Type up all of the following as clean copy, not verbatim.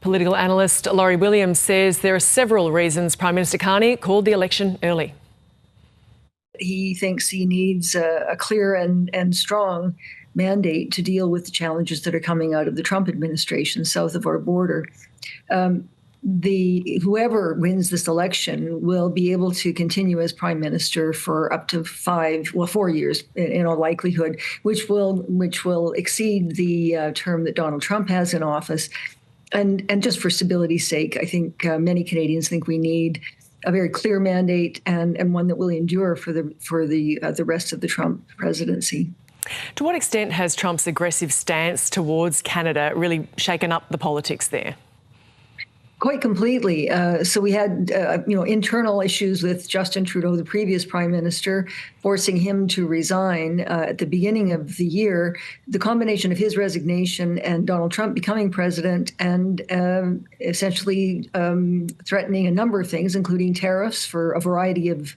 Political analyst Laurie Williams says there are several reasons Prime Minister Carney called the election early. He thinks he needs a clear and strong mandate to deal with the challenges that are coming out of the Trump administration south of our border. Whoever wins this election will be able to continue as prime minister for up to 4 years in all likelihood, which will exceed the term that Donald Trump has in office. And just for stability's sake, I think many Canadians think we need a very clear mandate and one that will endure for the rest of the Trump presidency. To what extent has Trump's aggressive stance towards Canada really shaken up the politics there? Quite completely. So we had, internal issues with Justin Trudeau, the previous prime minister, forcing him to resign at the beginning of the year. The combination of his resignation and Donald Trump becoming president and essentially threatening a number of things, including tariffs for a variety of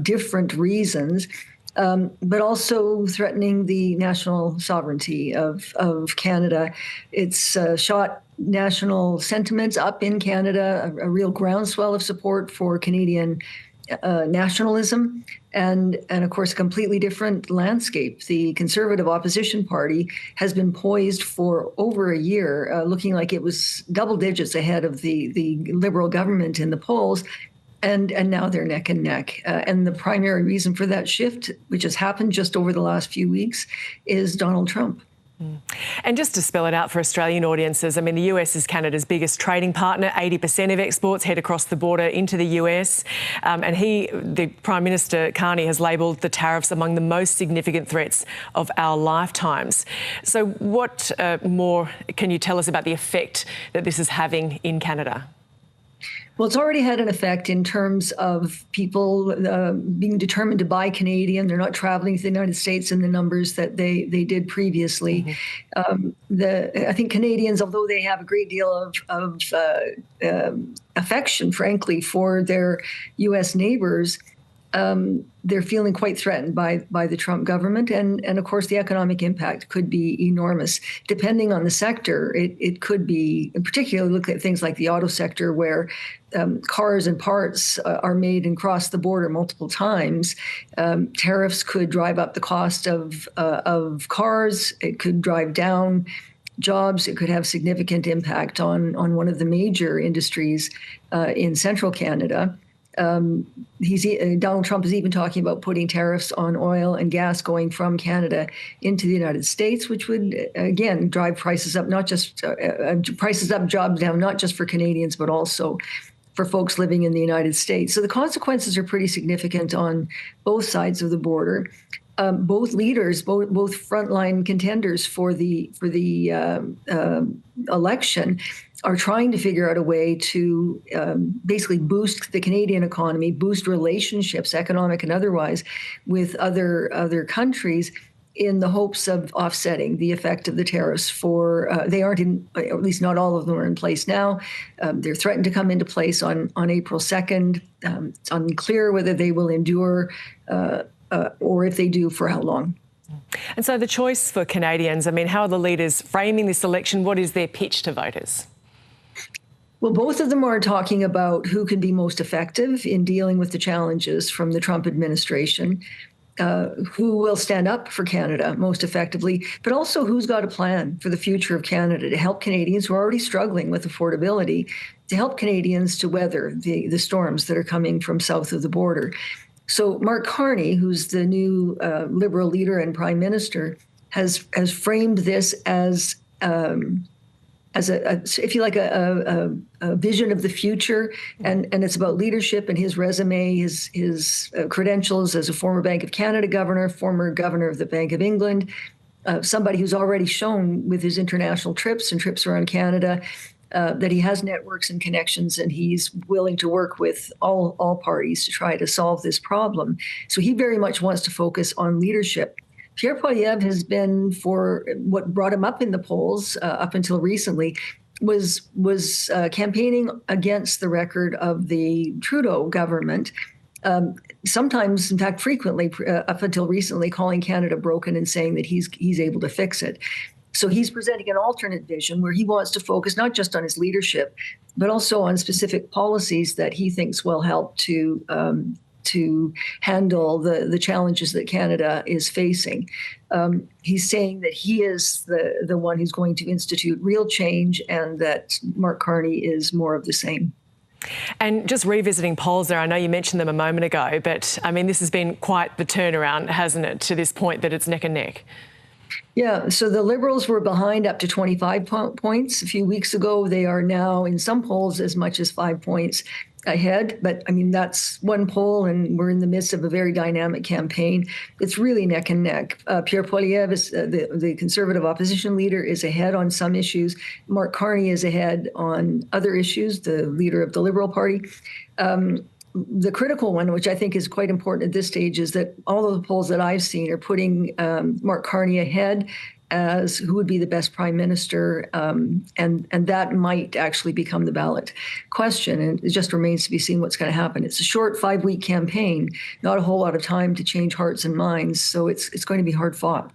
different reasons. But also threatening the national sovereignty of Canada. It's shot national sentiments up in Canada, a real groundswell of support for Canadian nationalism, and of course, a completely different landscape. The Conservative Opposition Party has been poised for over a year, looking like it was double digits ahead of the Liberal government in the polls. And now they're neck and neck. And the primary reason for that shift, which has happened just over the last few weeks, is Donald Trump. And just to spell it out for Australian audiences, I mean, the US is Canada's biggest trading partner. 80% of exports head across the border into the US. And the Prime Minister Carney has labelled the tariffs among the most significant threats of our lifetimes. So what more can you tell us about the effect that this is having in Canada? Well, it's already had an effect in terms of people being determined to buy Canadian. They're not traveling to the United States in the numbers that they did previously. I think Canadians, although they have a great deal of affection, frankly, for their U.S. neighbors, they're feeling quite threatened by the Trump government. And of course, the economic impact could be enormous. Depending on the sector, it could be, and particularly look at things like the auto sector, where cars and parts are made and cross the border multiple times. Tariffs could drive up the cost of cars. It could drive down jobs. It could have significant impact on one of the major industries in central Canada. Donald Trump is even talking about putting tariffs on oil and gas going from Canada into the United States, which would, again, drive prices up, jobs down, not just for Canadians, but also for folks living in the United States. So the consequences are pretty significant on both sides of the border. Both leaders, both frontline contenders for the election, are trying to figure out a way to basically boost the Canadian economy, boost relationships, economic and otherwise, with other countries, in the hopes of offsetting the effect of the tariffs. They aren't in, at least not all of them are in place now. They're threatened to come into place on April 2nd. It's unclear whether they will endure or if they do, for how long. And so the choice for Canadians, I mean, how are the leaders framing this election? What is their pitch to voters? Well, both of them are talking about who can be most effective in dealing with the challenges from the Trump administration, who will stand up for Canada most effectively, but also who's got a plan for the future of Canada to help Canadians who are already struggling with affordability, to help Canadians to weather the storms that are coming from south of the border. So Mark Carney, who's the new Liberal leader and prime minister, has framed this as if you like, a vision of the future, and it's about leadership and his resume, his credentials as a former Bank of Canada governor, former governor of the Bank of England, somebody who's already shown with his international trips and trips around Canada that he has networks and connections, and he's willing to work with all parties to try to solve this problem. So he very much wants to focus on leadership. Pierre Poilievre has been, for what brought him up in the polls up until recently, was campaigning against the record of the Trudeau government, sometimes, in fact, frequently, up until recently, calling Canada broken and saying that he's able to fix it. So he's presenting an alternate vision where he wants to focus not just on his leadership, but also on specific policies that he thinks will help to handle the challenges that Canada is facing. He's saying that he is the one who's going to institute real change, and that Mark Carney is more of the same. And just revisiting polls there, I know you mentioned them a moment ago, but I mean, this has been quite the turnaround, hasn't it, to this point that it's neck and neck? Yeah, so the Liberals were behind up to 25 points a few weeks ago. They are now in some polls as much as 5 points ahead. But I mean, that's one poll, and we're in the midst of a very dynamic campaign. It's really neck and neck. Pierre Poilievre, is, the Conservative opposition leader, is ahead on some issues. Mark Carney is ahead on other issues, the leader of the Liberal Party. The critical one, which I think is quite important at this stage, is that all of the polls that I've seen are putting Mark Carney ahead as who would be the best prime minister, and that might actually become the ballot question. And it just remains to be seen what's going to happen. It's a short 5-week campaign, not a whole lot of time to change hearts and minds, so it's going to be hard fought.